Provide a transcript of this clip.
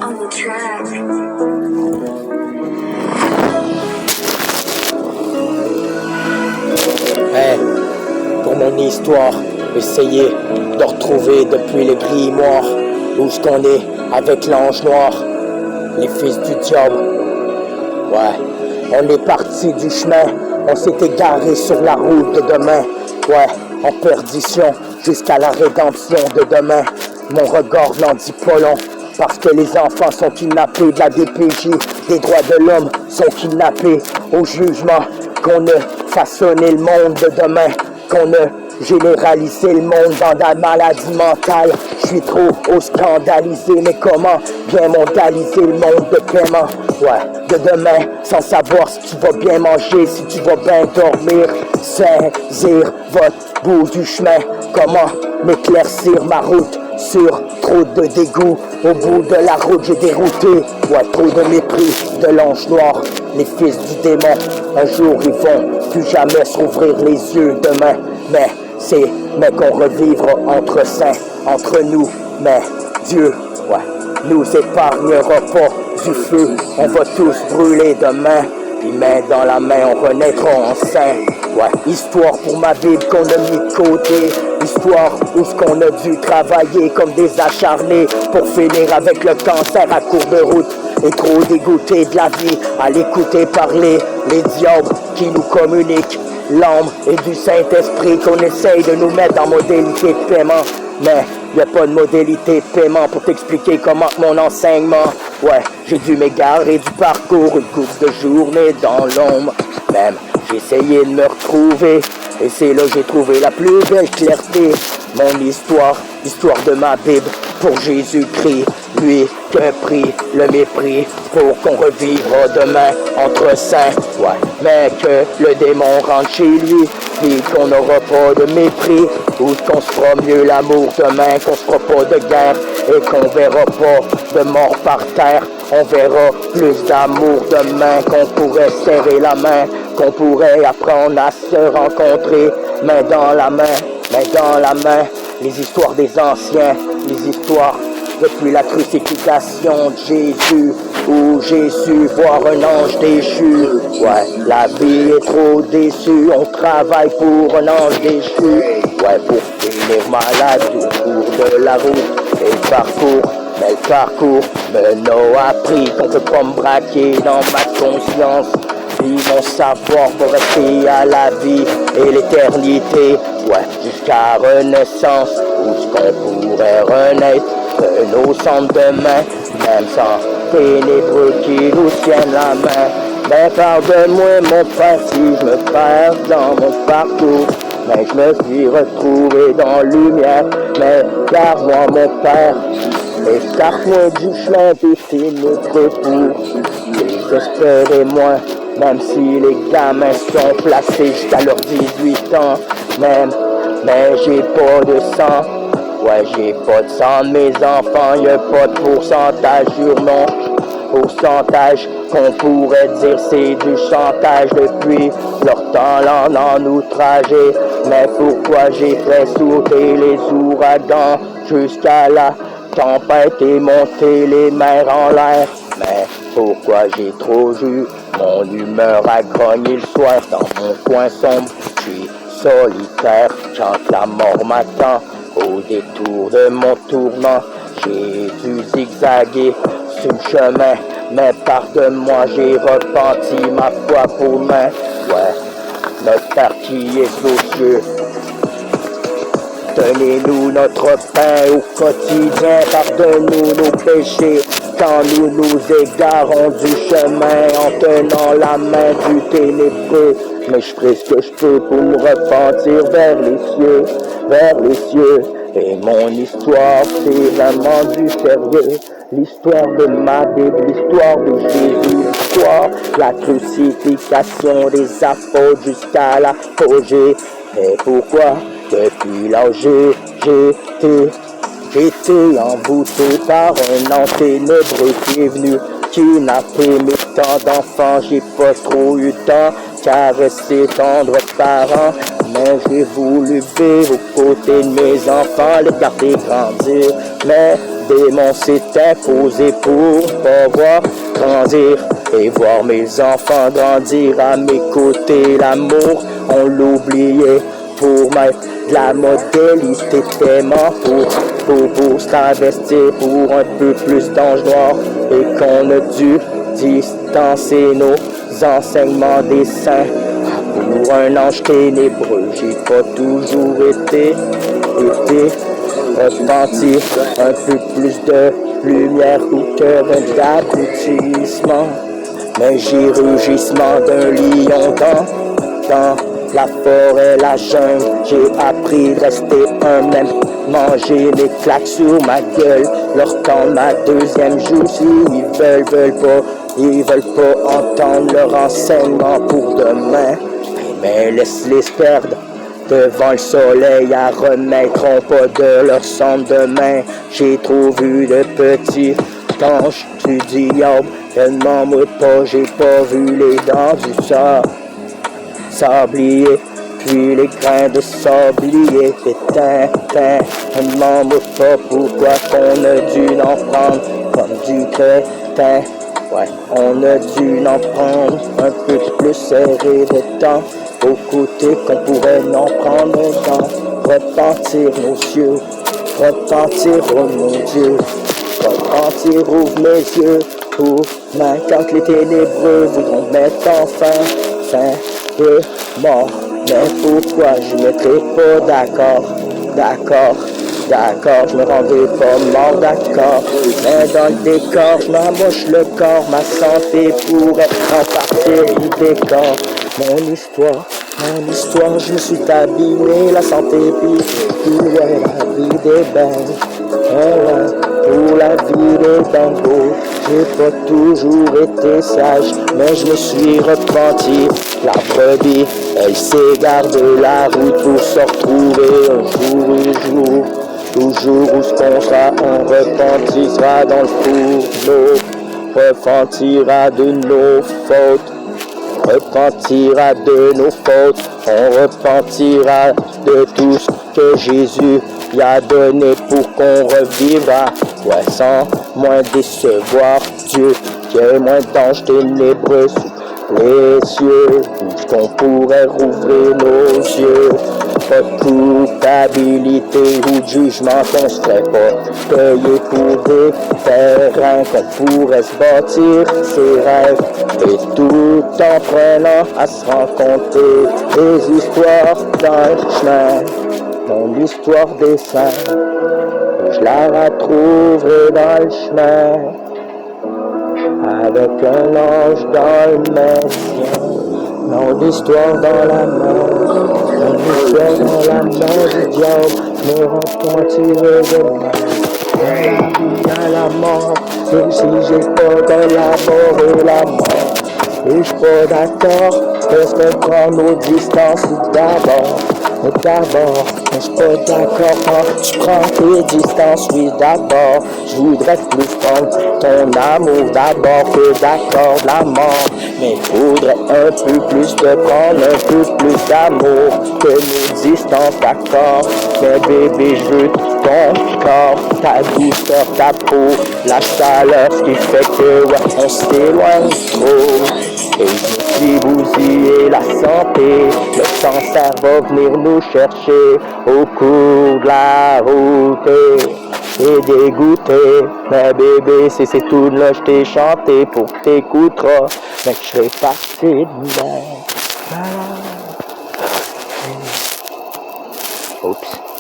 on the track. Hey, pour mon histoire, essayer de retrouver depuis les grimoires où je qu'on est avec l'ange noir, les fils du diable. Ouais, on est parti du chemin, on s'est égaré sur la route de demain. Ouais, en perdition jusqu'à la rédemption de demain. Mon regard n'en dit pas long, parce que les enfants sont kidnappés de la DPJ. Les droits de l'homme sont kidnappés au jugement. Qu'on a façonné le monde de demain, qu'on a généralisé le monde dans la maladie mentale. Je suis trop scandalisé, mais comment bien mondialiser le monde de paiement? Ouais, de demain, sans savoir si tu vas bien manger, si tu vas bien dormir. Saisir votre bout du chemin, comment m'éclaircir ma route sur trop de dégoût. Au bout de la route j'ai dérouté, ouais, trop de mépris de l'ange noir. Les fils du démon, un jour ils vont plus jamais s'ouvrir les yeux demain. Mais qu'on revivra entre saints, entre nous. Mais Dieu, ouais, nous épargnera pas du feu. On va tous brûler demain, puis main dans la main on renaîtra en saint. Ouais, histoire pour ma Bible qu'on a mis de côté. Histoire où ce qu'on a dû travailler comme des acharnés pour finir avec le cancer à court de route. Et trop dégoûté de la vie à l'écouter parler. Les diables qui nous communiquent l'âme et du Saint-Esprit qu'on essaye de nous mettre en modalité de paiement. Mais y a pas de modalité de paiement pour t'expliquer comment mon enseignement. Ouais, j'ai dû m'égarer du parcours une couple de journées dans l'ombre. Même j'ai essayé de me retrouver et c'est là que j'ai trouvé la plus belle clarté. Mon histoire, l'histoire de ma Bible pour Jésus-Christ. Lui qui a pris le mépris pour qu'on revivra demain entre saints. Ouais, mais que le démon rentre chez lui, puis qu'on n'aura pas de mépris, ou qu'on se fera mieux l'amour demain, qu'on se fera pas de guerre et qu'on verra pas de mort par terre. On verra plus d'amour demain, qu'on pourrait serrer la main, qu'on pourrait apprendre à se rencontrer, main dans la main, main dans la main. Les histoires des anciens, les histoires depuis la crucifixion de Jésus, où j'ai su voir un ange déchu. Ouais, la vie est trop déçue, on travaille pour un ange déchu. Ouais, pour finir malade au cours de la route et le parcours. Mais le parcours me appris qu'on peut pas me braquer dans ma conscience. Puis mon savoir va rester à la vie et l'éternité. Ouais, jusqu'à renaissance, où ce qu'on pourrait renaître de nos cendres demain, même sans ténébreux qui nous tiennent la main. Mais pardonne-moi mon Père si je me perds dans mon parcours. Mais je me suis retrouvé dans la lumière. Mais garde-moi mon Père, écarte-moi du chemin des ténébreux pour désespérer-moi. Même si les gamins sont placés jusqu'à leurs 18 ans. Mais j'ai pas de sang. Ouais, j'ai pas de sang de mes enfants, y'a pas de pourcentage sur mon pourcentage. Qu'on pourrait dire c'est du chantage depuis leur temps là en outragé. Mais pourquoi j'ai fait sauter les ouragans jusqu'à la tempête et monter les mers en l'air? Mais pourquoi j'ai trop eu mon humeur à grogner le soir dans mon coin sombre? J'suis solitaire quand la mort m'attend. Au détour de mon tournant, j'ai dû zigzaguer sur le chemin. Mais pardonne-moi, j'ai repenti ma foi pour demain. Ouais, notre Père qui est aux cieux, donnez-nous notre pain au quotidien. Pardonne-nous nos péchés quand nous nous égarons du chemin en tenant la main du ténébreux. Mais je ferai ce que je peux pour me repentir vers les cieux, vers les cieux. Et mon histoire, c'est vraiment du sérieux. L'histoire de ma Bible, l'histoire de Jésus, l'histoire, la crucifixion des apôtres jusqu'à l'apogée. Et pourquoi, depuis l'âge j'ai été embouté par un ange ténébreux qui est venu kidnapper mes tant d'enfants. J'ai pas trop eu le temps qu'à rester tendre parents. Mais j'ai voulu vivre aux côtés de mes enfants, les garder grandir. Mais démon s'est imposé pour pas voir grandir et voir mes enfants grandir à mes côtés. L'amour, on l'oubliait pour mettre de la modélité tellement pour se travestir pour un peu plus d'ange noir et qu'on a dû distancer nos enseignements des saints pour un ange ténébreux. J'ai pas toujours été repenti, un peu plus de lumière ou que d'aboutissement, mais j'ai rugissement d'un lion dans la forêt, la jungle. J'ai appris de rester un même, manger mes claques sur ma gueule, leur tendre ma deuxième joue. Si ils veulent pas entendre leur enseignement pour demain, mais laisse-les perdre devant le soleil, à remettront pas de leur cendre demain. J'ai trop vu de petits anges du diable, tellement moi pas, j'ai pas vu les dents du sablier, puis les grains de sablier. Tintin, demande-moi pas pourquoi qu'on a dû en prendre comme du crétin. Ouais, on a dû en prendre un peu plus serré de temps, aux côtés qu'on pourrait en prendre dans. Repentir nos yeux, repentir, oh mon Dieu, repentir, ouvre mes yeux, pour main quand les ténébreux voudront mettre fin de mort. Mais pourquoi je mettrai pas d'accord, je me rendrai pas mort, d'accord. Mais dans le décor, je m'amoche le corps, ma santé pourrait en partir du décor. Mon histoire, je me suis abîmé, la santé puis ouais, la vie des belles, pour la vie des bangos. J'ai pas toujours été sage, mais je me suis repenti. La brebis, elle s'égare de la route pour se retrouver un jour. Toujours où ce qu'on sera, on repentira dans le fourneau, repentira de nos fautes, repentira de nos fautes, on repentira de tout ce que Jésus y a donné pour qu'on revivra. Ouais, sans moins décevoir Dieu, qu'il y ait moins d'anges ténébreux sous les cieux, où qu'on pourrait rouvrir nos yeux. Pas de culpabilité ou de jugement, qu'on serait pas payé pour des terrains, qu'on pourrait se bâtir ses rêves, et tout en prenant à se rencontrer des histoires dans le chemin. Mon histoire des saints, je la retrouverai dans le chemin, avec un ange dans le Messie. Mon histoire dans la mort, mon histoire dans la main du diable, me repentirai demain. À la mort, et si j'ai pas de la mort et la mort, et je suis pas d'accord, est-ce qu'on prend nos distances d'abord? Je suis pas d'accord quand tu prends tes distances, oui d'abord. Je voudrais plus prendre ton amour d'abord que d'accord de la mort. Mais faudrait un peu plus de prendre un peu plus d'amour que nos distances d'accord. Mais bébé, je veux ton corps, ta douceur, ta peau, la chaleur, ce qui fait que ouais, on s'éloigne trop. Et je me suis bousillé la santé, le cancer va venir nous chercher au cours de la route. Et dégoûté, mais bébé, c'est tout là, je t'ai chanté pour que t'écouteras, mais que je serai parti de moi. Oups.